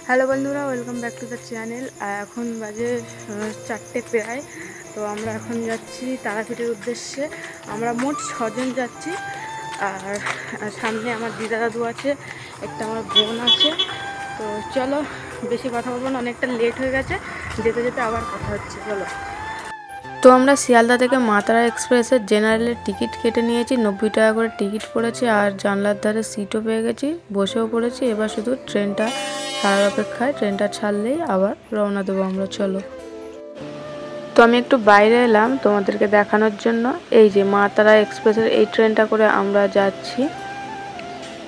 Hello বন্ধুরা, welcome back to the channel. এখন বাজে 4টে প্রায়। তো আমরা এখন যাচ্ছি তারাপীঠের উদ্দেশ্যে। আমরা মোট 6জন যাচ্ছি। আর সামনে আমার দিদা দাদু আছে, একটা আমার বোন আছে। তো চলো, বেশি কথা বলবো না, অনেকটা লেট হয়ে গেছে। যেতে যেতে আবার কথা হচ্ছে, চলো। তো আমরা শিয়ালদা থেকে মা তারা এক্সপ্রেসের জেনারেলের টিকিট কেটে নিয়েছি। 90 টাকা করে টিকিট পড়েছে, আর জানলার ধারে সিটও পেয়ে গেছি, বসেও পড়েছি। এবার শুধু ট্রেনটা ছাড়ার অপেক্ষায়। ট্রেনটা ছাড়লেই আবার রওনা দেবো আমরা, চলো। তো আমি একটু বাইরে এলাম তোমাদেরকে দেখানোর জন্য। এই যে মা তারা এক্সপ্রেসের এই ট্রেনটা করে আমরা যাচ্ছি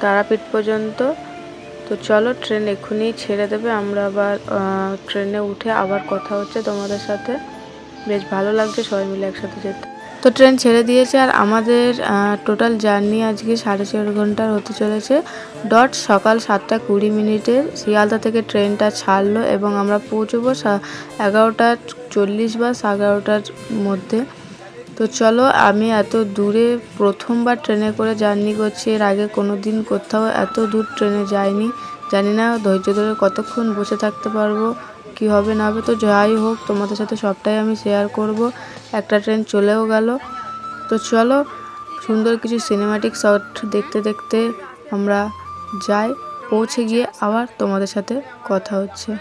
তারাপীঠ পর্যন্ত। তো চলো, ট্রেন এক্ষুনি ছেড়ে দেবে, আমরা আবার ট্রেনে উঠে আবার কথা হচ্ছে তোমাদের সাথে। বেশ ভালো লাগছে সবাই মিলে একসাথে যেতে। তো ট্রেন ছেড়ে দিয়েছে, আর আমাদের টোটাল জার্নি আজকে 4.5 ঘন্টার হতে চলেছে। ডট সকাল 7:20 শিয়ালদা থেকে ট্রেনটা ছাড়লো এবং আমরা পৌঁছবো 11:40 বা 11:30টার মধ্যে। তো চলো, আমি এত দূরে প্রথমবার ট্রেনে করে জার্নি করছি। এর আগে কোনো দিন কোথাও এত দূর ট্রেনে যাইনি। জানি না ধৈর্য ধরে কতক্ষণ বসে থাকতে পারবো, কি হবে না হবে। তো যাই হোক, তোমাদের সাথে সবটাই আমি শেয়ার করব। একটা ট্রেন চলেও গেল। তো চলো, সুন্দর কিছু সিনেম্যাটিক শট দেখতে দেখতে আমরা যাই। পৌঁছে গিয়ে আবার তোমাদের সাথে কথা হচ্ছে।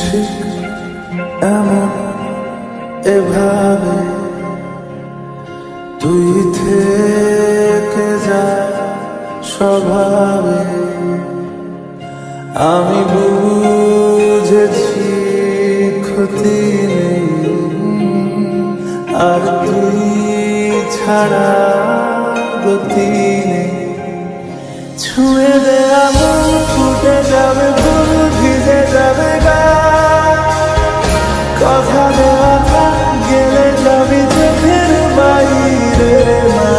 ঠিক এমন এভাবে তুই থেকে যা স্বভাবে, আমি বুঝেছি ক্ষতি নেই, আর তুই ছাড়া গতি নেই। ছুঁয়ে দে আমন, ফুটে যাবে ফুল, ভিজে যাবে গা, কথা দেওয়া থাক, গেলে যাবি চোখের বাইরে মা।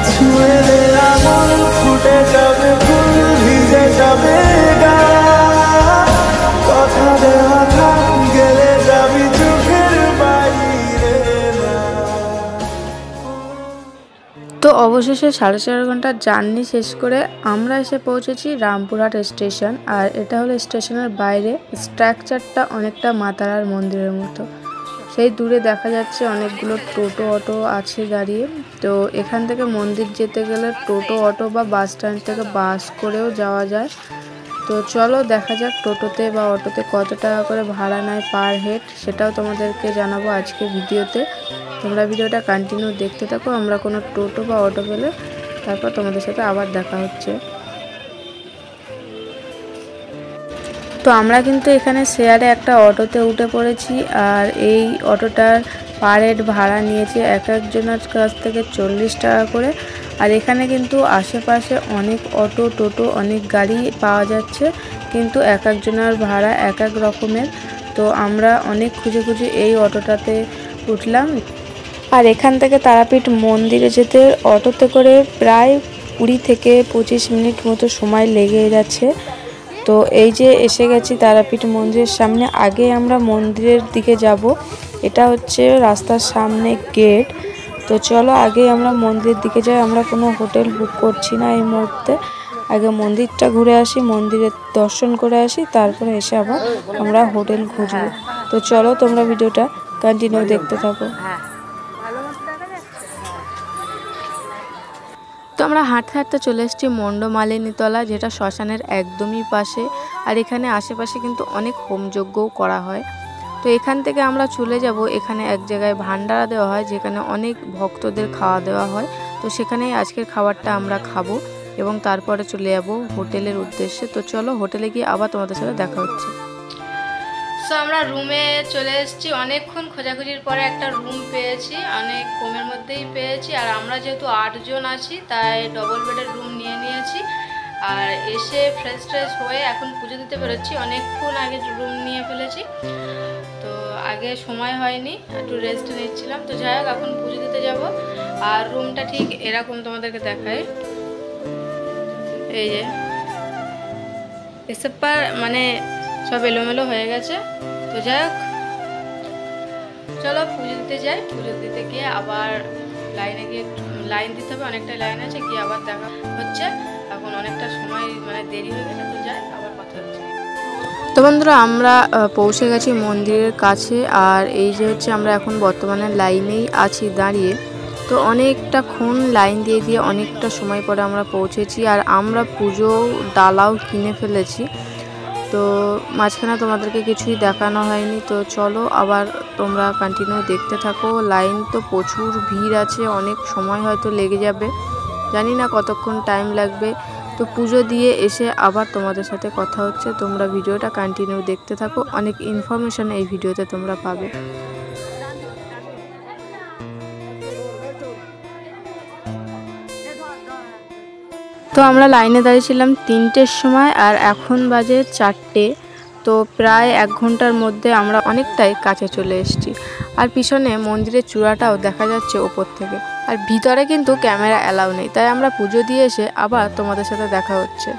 ছুঁয়ে দে আমন, ফুটে যাবে ফুল, ভিজে যাবে গা, কথা দেওয়া থাক, গেলে যাবি চোখের বাইরে মা। তো অবশেষে 4.5 ঘন্টার জার্নি শেষ করে আমরা এসে পৌঁছেছি রামপুরহাট স্টেশন। আর এটা হলো স্টেশনের বাইরে। স্ট্রাকচারটা অনেকটা মা তারার মন্দিরের মতো। সেই দূরে দেখা যাচ্ছে অনেকগুলো টোটো অটো আছে দাঁড়িয়ে। তো এখান থেকে মন্দির যেতে গেলে টোটো অটো বা বাস স্ট্যান্ড থেকে বাস করেও যাওয়া যায়। তো চলো দেখা যাক টোটোতে বা অটোতে কত টাকা করে ভাড়া নেয় পার হেড, সেটাও তোমাদেরকে জানাবো আজকে ভিডিওতে। তোমরা ভিডিওটা কন্টিনিউ দেখতে থাকো। আমরা কোনো টোটো বা অটো পেলে তারপর তোমাদের সাথে আবার দেখা হচ্ছে। তো আমরা কিন্তু এখানে শেয়ারে একটা অটোতে উঠে পড়েছি। আর এই অটোটার পার হেড ভাড়া নিয়েছে এক একজনের কাছ থেকে 40 টাকা করে। আর এখানে কিন্তু আশেপাশে অনেক অটো টোটো অনেক গাড়ি পাওয়া যাচ্ছে, কিন্তু এক একজনের ভাড়া এক এক রকমের। তো আমরা অনেক খুঁজে খুঁজে এই অটোটাতে উঠলাম। আর এখান থেকে তারাপীঠ মন্দিরে যেতে অটোতে করে প্রায় 20 থেকে 25 মিনিট মতো সময় লেগে যাচ্ছে। তো এই যে এসে গেছি তারাপীঠ মন্দিরের সামনে। আগে আমরা মন্দিরের দিকে যাব, এটা হচ্ছে রাস্তার সামনে গেট। তো চলো আগে আমরা মন্দিরের দিকে যাই। আমরা কোনো হোটেল বুক করছি না এই মুহূর্তে, আগে মন্দিরটা ঘুরে আসি, মন্দিরের দর্শন করে আসি, তারপরে এসে আবার আমরা হোটেল খুঁজবো। তো চলো, তোমরা ভিডিওটা কন্টিনিউ দেখতে থাকো। তো আমরা হাঁটতে হাঁটতে চলে এসেছি মণ্ডমালিনীতলা, যেটা শ্মশানের একদমই পাশে। আর এখানে আশেপাশে কিন্তু অনেক হোমযজ্ঞও করা হয়। তো এখান থেকে আমরা চলে যাব, এখানে এক জায়গায় ভান্ডারা দেওয়া হয়, যেখানে অনেক ভক্তদের খাওয়া দেওয়া হয়। তো সেখানেই আজকের খাবারটা আমরা খাবো এবং তারপরে চলে যাব হোটেলের উদ্দেশ্যে। তো চলো হোটেলে গিয়ে আবার তোমাদের সাথে দেখা হচ্ছে। সো আমরা রুমে চলে এসেছি। অনেকক্ষণ খোঁজাখুঁজির পরে একটা রুম পেয়েছি, অনেক কমের মধ্যেই পেয়েছি। আর আমরা যেহেতু 8 জন আছি, তাই ডবল বেডের রুম নিয়ে নিয়েছি। আর এসে ফ্রেশ হয়ে এখন পুজো দিতে বেরোচ্ছি। অনেকক্ষণ আগে রুম নিয়ে ফেলেছি, তো আগে সময় হয়নি, একটু রেস্ট নিচ্ছিলাম। তো যাই হোক, এখন পুজো দিতে যাব। আর রুমটা ঠিক এরকম তোমাদেরকে দেখাই। এই যে এসব পার মানে সব এলোমেলো হয়ে গেছে। তো যাই হোক, চলো পুজো দিতে যাই। পুজো দিতে গিয়ে আবার লাইনে গিয়ে লাইন দিতে হবে, অনেকটাই লাইন আছে, গিয়ে আবার দেখা হচ্ছে। এখন অনেকটা সময় মানে দেরি হয়ে গেছে, তো যাই আবার কথা হচ্ছে। তো বন্ধুরা আমরা পৌঁছে গেছি মন্দিরের কাছে। আর এই যে হচ্ছে আমরা এখন বর্তমানে লাইনেই আছি দাঁড়িয়ে। তো অনেকটাক্ষণ লাইন দিয়ে দিয়ে অনেকটা সময় পরে আমরা পৌঁছেছি। আর আমরা পুজো ডালাও কিনে ফেলেছি। তো মাঝখানে তোমাদেরকে কিছুই দেখানো হয়নি। তো চলো আবার তোমরা কন্টিনিউ দেখতে থাকো। লাইন তো প্রচুর ভিড় আছে, অনেক সময় হয়তো লেগে যাবে, জানি না কতক্ষণ টাইম লাগবে। তো পুজো দিয়ে এসে আবার তোমাদের সাথে কথা হচ্ছে। তোমরা ভিডিওটা কন্টিনিউ দেখতে থাকো, অনেক ইনফরমেশন এই ভিডিওতে তোমরা পাবে। তো আমরা লাইনে দাঁড়িয়েছিলাম 3টের সময়, আর এখন বাজে 4টে। তো প্রায় 1 ঘন্টার মধ্যে আমরা অনেকটাই কাছে চলে এসেছি। আর পিছনে মন্দিরের চূড়াটাও দেখা যাচ্ছে ওপর থেকে। আর ভিতরে কিন্তু ক্যামেরা অ্যালাউ নেই, তাই আমরা পুজো দিয়ে এসে আবার তোমাদের সাথে দেখা হচ্ছে।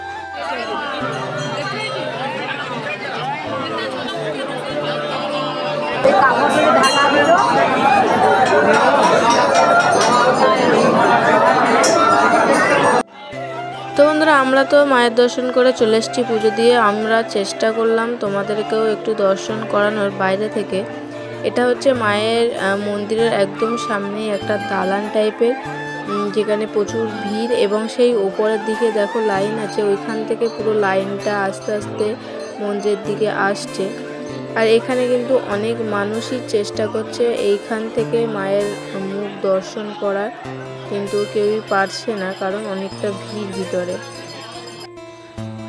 তো বন্ধুরা আমরা তো মায়ের দর্শন করে চলে এসেছি পুজো দিয়ে। আমরা চেষ্টা করলাম তোমাদেরকেও একটু দর্শন করানোর বাইরে থেকে। এটা হচ্ছে মায়ের মন্দিরের একদম সামনেই একটা দালান টাইপের, যেখানে প্রচুর ভিড়, এবং সেই ওপরের দিকে দেখো লাইন আছে, ওইখান থেকে পুরো লাইনটা আস্তে আস্তে মন্দিরের দিকে আসছে। আর এখানে কিন্তু অনেক মানুষই চেষ্টা করছে এইখান থেকে মায়ের মুখ দর্শন করার, কিন্তু কেউই পারছে না, কারণ অনেকটা ভিড় ভিতরে।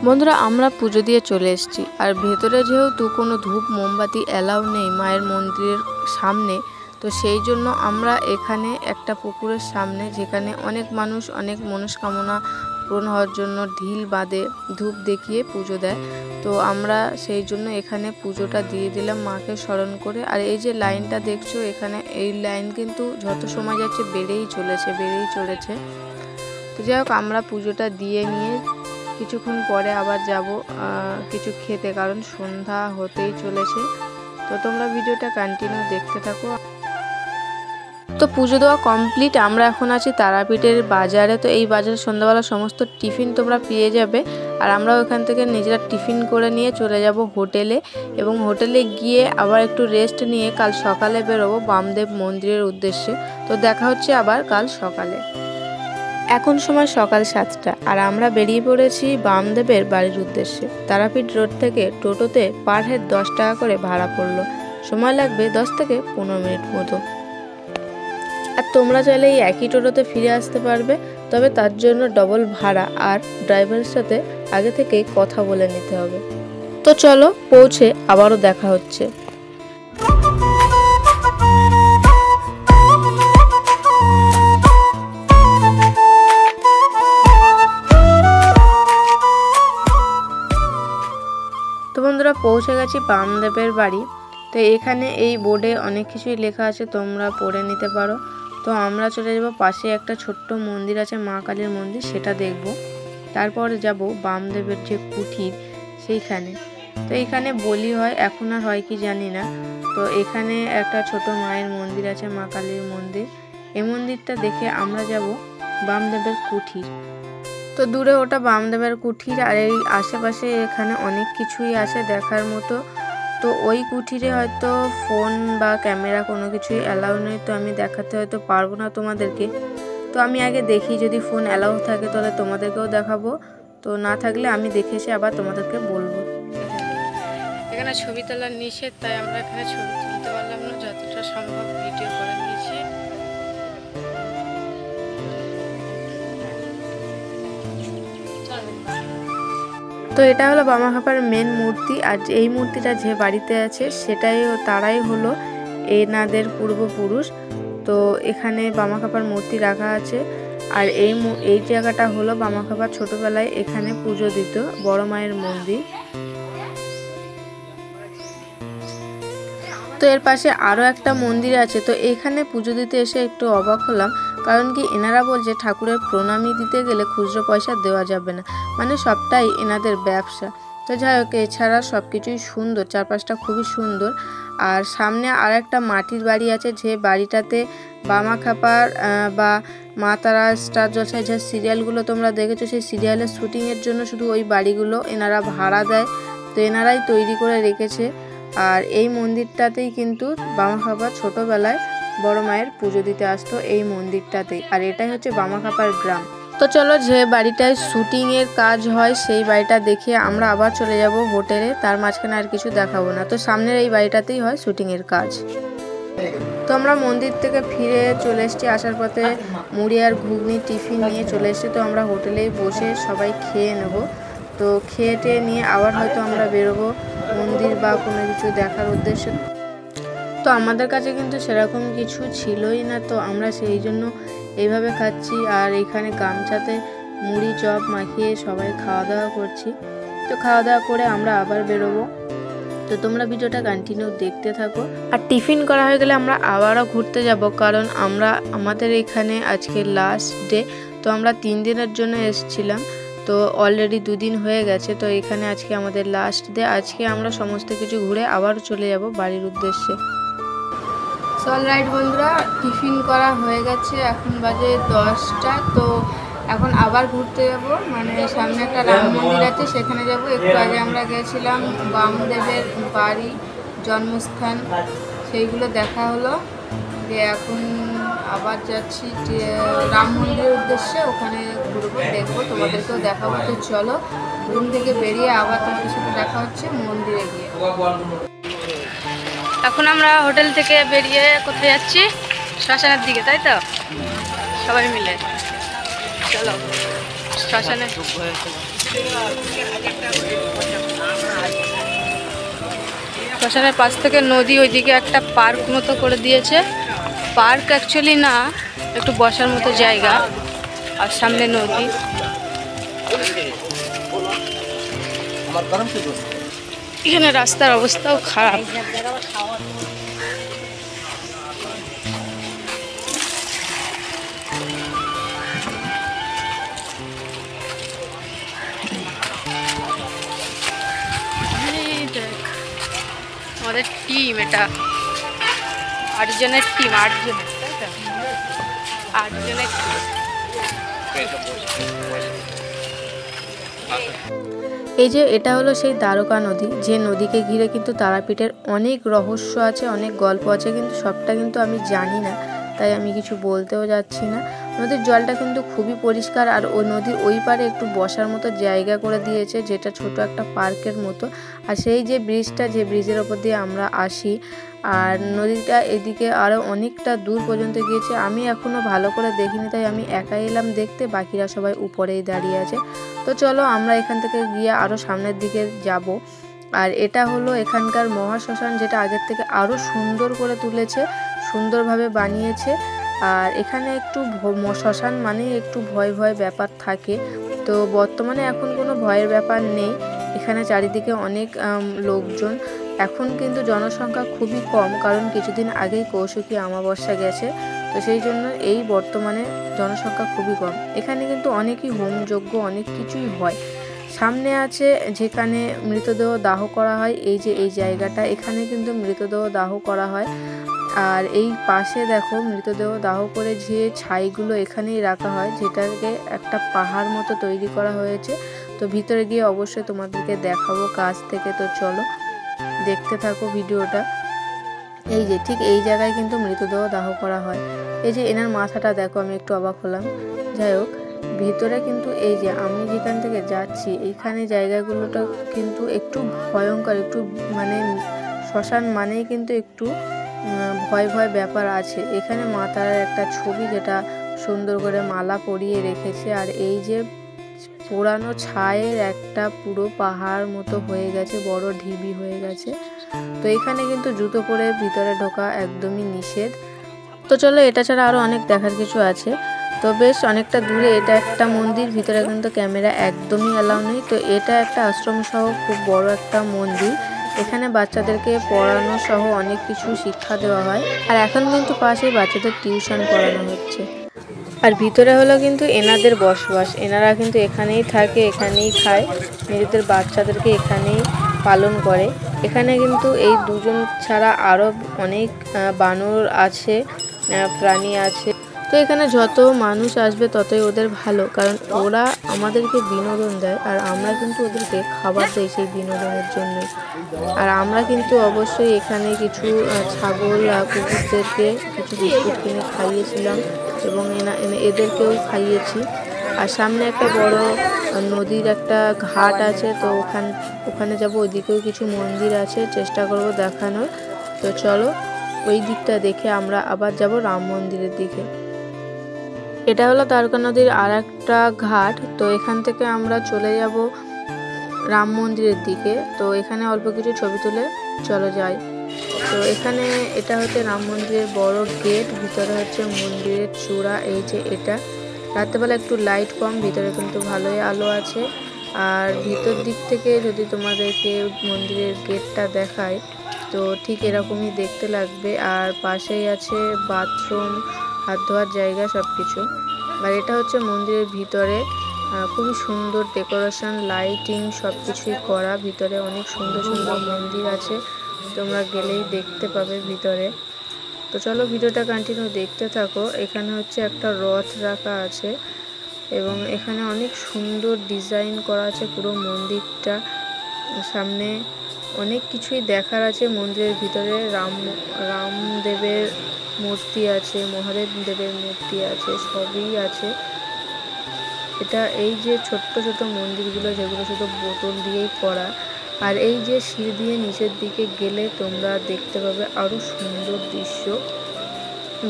বন্ধুরা আমরা পুজো দিয়ে চলে এসেছি। আর ভেতরে যেহেতু কোনো ধূপ মোমবাতি অ্যালাউ নেই মায়ের মন্দিরের সামনে, তো সেই জন্য আমরা এখানে একটা পুকুরের সামনে, যেখানে অনেক মানুষ অনেক মনস্কামনা পূরণ হওয়ার জন্য ঢিল বাঁধে, ধূপ দেখিয়ে পুজো দেয়। তো আমরা সেই জন্য এখানে পুজোটা দিয়ে দিলাম মাকে স্মরণ করে। আর এই যে লাইনটা দেখছো এখানে, এই লাইন কিন্তু যত সময় যাচ্ছে বেড়েই চলেছে। তো যাই হোক আমরা পুজোটা দিয়ে নিয়ে কিছুক্ষণ পরে আবার যাব কিছু খেতে, কারণ সন্ধ্যা হতেই চলেছে। তো তোমরা ভিডিওটা কন্টিনিউ দেখতে থাকো। তো পুজো দেওয়া কমপ্লিট। আমরা এখন আছি তারাপীঠের বাজারে। তো এই বাজারে সন্ধ্যাবেলা সমস্ত টিফিন তোমরা পেয়ে যাবে। আর আমরা ওখান থেকে নিজেরা টিফিন করে নিয়ে চলে যাব হোটেলে, এবং হোটেলে গিয়ে আবার একটু রেস্ট নিয়ে কাল সকালে বেরোবো বামদেব মন্দিরের উদ্দেশ্যে। তো দেখা হচ্ছে আবার কাল সকালে। এখন সময় সকাল 7টা, আর আমরা বেরিয়ে পড়েছি বামদেবের বাড়ির উদ্দেশ্যে। তারাপীঠ রোড থেকে টোটোতে পার হেড 10 টাকা করে ভাড়া পড়লো। সময় লাগবে 10 থেকে 15 মিনিট মতো। আর তোমরা চাইলে এই একই টোটোতে ফিরে আসতে পারবে, তবে তার জন্য ডবল ভাড়া আর ড্রাইভারের সাথে আগে থেকেই কথা বলে নিতে হবে। তো চলো পৌঁছে আবারও দেখা হচ্ছে। তো বন্ধুরা পৌঁছে গেছি বামদেবের বাড়ি। তো এখানে এই বোর্ডে অনেক কিছুই লেখা আছে, তোমরা পড়ে নিতে পারো। তো আমরা চলে যাব পাশে একটা ছোট্ট মন্দির আছে, মা কালীর মন্দির, সেটা দেখব। তারপরে যাব বামদেবের যে কুঠির সেইখানে। তো এখানে বলি হয়, এখন আর হয় কি জানি না। তো এখানে একটা ছোট মায়ের মন্দির আছে, মা কালীর মন্দির। এই মন্দিরটা দেখে আমরা যাব বামদেবের কুঠির। তো দূরে ওটা বামদেবের কুঠির, আর এই আশেপাশে এখানে অনেক কিছুই আছে দেখার মতো। তো ওই কুঠিরে হয়তো ফোন বা ক্যামেরা কোনো কিছুই অ্যালাউ নেই, তো আমি দেখাতে হয়তো পারবো না তোমাদেরকে। তো আমি আগে দেখি, যদি ফোন অ্যালাউ থাকে তাহলে তোমাদেরকেও দেখাবো, তো না থাকলে আমি দেখে এসে আবার তোমাদেরকে বলবো। এখানে ছবি তোলার নিষেধ, তাই আমরা এখানে ছবি তুলতে পারলাম না, যতটা সম্ভব ভিডিও করে নিয়েছি। তো এটা হলো বামাখ্যাপার মেন মূর্তি। আর এই মূর্তিটা যে বাড়িতে আছে তারাই হলো এনাদের পূর্বপুরুষ। তো এখানে বামাখ্যাপার মূর্তি রাখা আছে। আর এই জায়গাটা হলো বামাখ্যাপা ছোটবেলায় এখানে পুজো দিত, বড় মায়ের মন্দির। তো এর পাশে আরও একটা মন্দির আছে। তো এখানে পুজো দিতে এসে একটু অবাক হলাম, কারণ কি এনারা বলছে ঠাকুরের প্রণামী দিতে গেলে খুচরো পয়সা দেওয়া যাবে না, মানে সবটাই এনাদের ব্যবসা। তো যাই হোক, এছাড়া সব কিছুই সুন্দর, চারপাশটা খুবই সুন্দর। আর সামনে আর একটা মাটির বাড়ি আছে, যে বাড়িটাতে বামা খাপার বা মা তারা স্টার জলসায় যে সিরিয়ালগুলো তোমরা দেখেছো, সেই সিরিয়ালের শ্যুটিংয়ের জন্য শুধু ওই বাড়িগুলো এনারা ভাড়া দেয়, তো এনারাই তৈরি করে রেখেছে। আর এই মন্দিরটাতেই কিন্তু বামা খাপা ছোটোবেলায় বড় মায়ের পুজো দিতে আসতো এই মন্দিরটাতেই। আর এটাই হচ্ছে বামা খাপার গ্রাম। তো চলো, যে বাড়িটায় শ্যুটিংয়ের কাজ হয় সেই বাড়িটা দেখে আমরা আবার চলে যাব হোটেলে। তার মাঝখানে আর কিছু দেখাবো না। তো সামনের এই বাড়িটাতেই হয় শ্যুটিংয়ের কাজ। তো আমরা মন্দির থেকে ফিরে চলে এসেছি, আসার পথে মুড়ি আর ঘুগনি টিফিন নিয়ে চলে এসেছি। তো আমরা হোটেলেই বসে সবাই খেয়ে নেব। তো খেয়ে টেয়ে নিয়ে আবার হয়তো আমরা বেরোবো মন্দির বা কোনো কিছু দেখার উদ্দেশ্যে। তো আমাদের কাছে কিন্তু সেরকম কিছু ছিলই না, তো আমরা সেই জন্য এইভাবে খাচ্ছি। আর এখানে গামছাতে মুড়ি চপ মাখিয়ে সবাই খাওয়া দাওয়া করছি। তো খাওয়া দাওয়া করে আমরা আবার বেরোবো। তো তোমরা ভিডিওটা কন্টিনিউ দেখতে থাকো। আর টিফিন করা হয়ে গেলে আমরা আবারও ঘুরতে যাব, কারণ আমাদের এখানে আজকে লাস্ট ডে। তো আমরা 3 দিনের জন্য এসেছিলাম, তো অলরেডি 2 দিন হয়ে গেছে। তো এখানে আজকে আমাদের লাস্ট ডে। আজকে আমরা সমস্ত কিছু ঘুরে আবার চলে যাব বাড়ির উদ্দেশ্যে। চল রাইট বন্ধুরা, টিফিন করা হয়ে গেছে, এখন বাজে 10টা। তো এখন আবার ঘুরতে যাব, মানে সামনে একটা রাম মন্দির আছে সেখানে যাব। একটু আগে আমরা গেছিলাম বামদেবের বাড়ি, জন্মস্থান, সেইগুলো দেখা হলো। যে এখন আবার যাচ্ছি যে রাম মন্দিরের উদ্দেশ্যে, ওখানে ঘুরবো, দেখবো, তোমাদেরকেও দেখাবো। তো চলো, রুম থেকে বেরিয়ে আবার তোমাদের সাথে দেখা হচ্ছে মন্দিরে গিয়ে। এখন আমরা হোটেল থেকে বেরিয়ে কোথায় যাচ্ছি? শ্মশানের দিকে, তাই তো? সবাই মিলে চলো শ্মশানে। শ্মশানের পাশ থেকে নদী, ওইদিকে একটা পার্ক মতো করে দিয়েছে। পার্ক অ্যাকচুয়ালি না, একটু বসার মতো জায়গা, আর সামনে নদী। এখানে রাস্তার অবস্থাও খারাপ। আমাদের টিম, এটা 8 জনের টিম, 8 জনের, তাই তো? 8 জনের টিম। এই যে এটা হলো সেই দ্বারকা নদী, যে নদীকে ঘিরে কিন্তু তারাপীঠের অনেক রহস্য আছে, অনেক গল্প আছে, কিন্তু সবটা কিন্তু আমি জানি না, তাই আমি কিছু বলতেও যাচ্ছি না। নদীর জলটা কিন্তু খুবই পরিষ্কার। আর ওই নদীর ওই পারে একটু বসার মতো জায়গা করে দিয়েছে, যেটা ছোট একটা পার্কের মতো। আর সেই যে ব্রিজটা, যে ব্রিজের ওপর দিয়ে আমরা আসি, আর নদীটা এদিকে আরও অনেকটা দূর পর্যন্ত গিয়েছে। আমি এখনও ভালো করে দেখিনি, তাই আমি একাই এলাম দেখতে, বাকিরা সবাই উপরেই দাঁড়িয়ে আছে। তো চলো, আমরা এখান থেকে গিয়ে আরও সামনের দিকে যাব। আর এটা হলো এখানকার মহাশ্মশান, যেটা আগের থেকে আরও সুন্দর করে তুলেছে, সুন্দরভাবে বানিয়েছে। আর এখানে একটু শ্মশান মানে একটু ভয় ভয় ব্যাপার থাকে, তো বর্তমানে এখন কোনো ভয়ের ব্যাপার নেই। এখানে চারিদিকে অনেক লোকজন। এখন কিন্তু জনসংখ্যা খুবই কম, কারণ কিছুদিন আগেই কৌশিকী অমাবস্যা গেছে, তো সেই জন্য এই বর্তমানে জনসংখ্যা খুবই কম। এখানে কিন্তু অনেকই হোমযজ্ঞ, অনেক কিছুই হয়। সামনে আছে যেখানে মৃতদেহ দাহ করা হয়, এই যে এই জায়গাটা, এখানে কিন্তু মৃতদেহ দাহ করা হয়। আর এই পাশে দেখো, মৃতদেহ দাহ করে যে ছাইগুলো এখানেই রাখা হয়, যেটাকে একটা পাহাড় মতো তৈরি করা হয়েছে। তো ভিতরে গিয়ে অবশ্যই তোমাদেরকে দেখাবো কাছ থেকে। তো চলো, দেখতে থাকো ভিডিওটা। এই যে ঠিক এই জায়গায় কিন্তু মৃতদেহ দাহ করা হয়। এই যে এনার মাথাটা দেখো, আমি একটু অবাক হলাম। যাই হোক, ভিতরে কিন্তু এই যে আমি যেখান থেকে যাচ্ছি, এইখানে জায়গাগুলোটা কিন্তু একটু ভয়ঙ্কর, একটু মানে শ্মশান মানেই কিন্তু একটু ভয় ভয় ব্যাপার আছে। এখানে মাতার একটা ছবি, যেটা সুন্দর করে মালা পরিয়ে রেখেছে। আর এই যে পুরানো ছায়ের একটা পুরো পাহাড় মতো হয়ে গেছে, বড় ঢিবি হয়ে গেছে। তো এখানে কিন্তু জুতো পরে ভিতরে ঢোকা একদমই নিষেধ। তো চলো, এটা ছাড়া আরও অনেক দেখার কিছু আছে। তো বেশ অনেকটা দূরে এটা একটা মন্দির, ভিতরে কিন্তু ক্যামেরা একদমই অ্যালাউ নেই। তো এটা একটা আশ্রম সহ খুব বড় একটা মন্দির। এখানে বাচ্চাদেরকে পড়ানো সহ অনেক কিছু শিক্ষা দেওয়া হয়। আর এখন কিন্তু পাশেই বাচ্চাদের টিউশন পড়ানো হচ্ছে। আর ভিতরে হলো কিন্তু এনাদের বসবাস, এনারা কিন্তু এখানেই থাকে, এখানেই খায়, নিজেদের বাচ্চাদেরকে এখানেই পালন করে। এখানে কিন্তু এই দুজন ছাড়া আরও অনেক বানর আছে, প্রাণী আছে। তো এখানে যত মানুষ আসবে ততই ওদের ভালো, কারণ ওরা আমাদেরকে বিনোদন দেয় আর আমরা কিন্তু ওদেরকে খাবার দেই সেই বিনোদনের জন্য। আর আমরা কিন্তু অবশ্যই এখানে কিছু ছাগল কুকুরদেরকে কিছু বিস্কুট কিনে খাইয়েছিলাম এবং এদেরকেও খাইয়েছি। আর সামনে একটা বড় নদীর একটা ঘাট আছে, তো ওখানে যাব, ওইদিকেও কিছু মন্দির আছে, চেষ্টা করব দেখানোর। তো চলো ওই দিকটা দেখে আমরা আবার যাব রাম মন্দিরের দিকে। এটা হলো দ্বারকা নদীর আর একটা ঘাট। তো এখান থেকে আমরা চলে যাব রাম মন্দিরের দিকে। তো এখানে অল্প কিছু ছবি তুলে চলে যাই। তো এখানে এটা হচ্ছে রাম মন্দিরের বড় গেট, ভিতরে হচ্ছে মন্দিরের চূড়া। এই যে এটা রাত্রেবেলা একটু লাইট কম, ভিতরে কিন্তু ভালোই আলো আছে। আর ভিতর দিক থেকে যদি তোমাদেরকে মন্দিরের গেটটা দেখায় তো ঠিক এরকমই দেখতে লাগবে। আর পাশেই আছে বাথরুম, হাত ধোয়ার জায়গা, সব কিছু। আর এটা হচ্ছে মন্দিরের ভিতরে, খুবই সুন্দর ডেকোরেশন, লাইটিং সব কিছুই করা। ভিতরে অনেক সুন্দর সুন্দর মন্দির আছে, তোমরা গেলেই দেখতে পাবে ভিতরে। তো চলো ভিডিওটা কন্টিনিউ দেখতে থাকো। এখানে হচ্ছে একটা রথ রাখা আছে এবং এখানে অনেক সুন্দর ডিজাইন করা আছে পুরো মন্দিরটা। সামনে অনেক কিছুই দেখার আছে মন্দিরের ভিতরে। রামদেবের মূর্তি আছে, মহাদেব দেবের মূর্তি আছে, সবই আছে। এটা এই যে ছোট্ট ছোট মন্দিরগুলো যেগুলো শুধু বোতল দিয়েই করা, আর এই যে সিঁড়ি দিয়ে নিচের দিকে গেলে তোমরা দেখতে পাবে আরও সুন্দর দৃশ্য।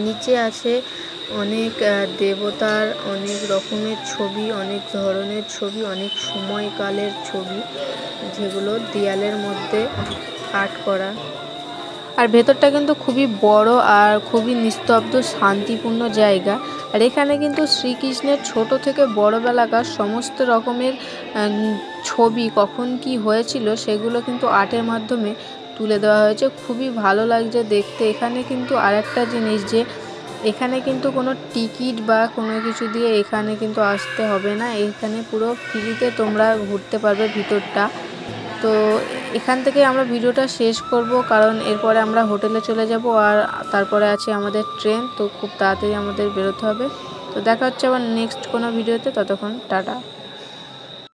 নিচে আছে অনেক দেবতার অনেক রকমের ছবি, অনেক ধরনের ছবি, অনেক সময়কালের ছবি, যেগুলো দেয়ালের মধ্যে আর্ট করা। আর ভেতরটা কিন্তু খুবই বড় আর খুবই নিস্তব্ধ শান্তিপূর্ণ জায়গা। আর এখানে কিন্তু শ্রীকৃষ্ণের ছোট থেকে বড় বেলাকার সমস্ত রকমের ছবি, কখন কি হয়েছিল সেগুলো কিন্তু আর্টের মাধ্যমে তুলে দেওয়া হয়েছে। খুবই ভালো লাগছে দেখতে। এখানে কিন্তু আরেকটা জিনিস, যে এখানে কিন্তু কোনো টিকিট বা কোনো কিছু দিয়ে এখানে কিন্তু আসতে হবে না, এখানে পুরো ফ্রিতে তোমরা ঘুরতে পারবে ভিতরটা। তো এখান থেকে আমরা ভিডিওটা শেষ করব, কারণ এরপরে আমরা হোটেলে চলে যাব আর তারপরে আছে আমাদের ট্রেন। তো খুব তাড়াতাড়ি আমাদের বেরোতে হবে। তো দেখা হচ্ছে আবার নেক্সট কোনো ভিডিওতে, ততক্ষণ টাটা।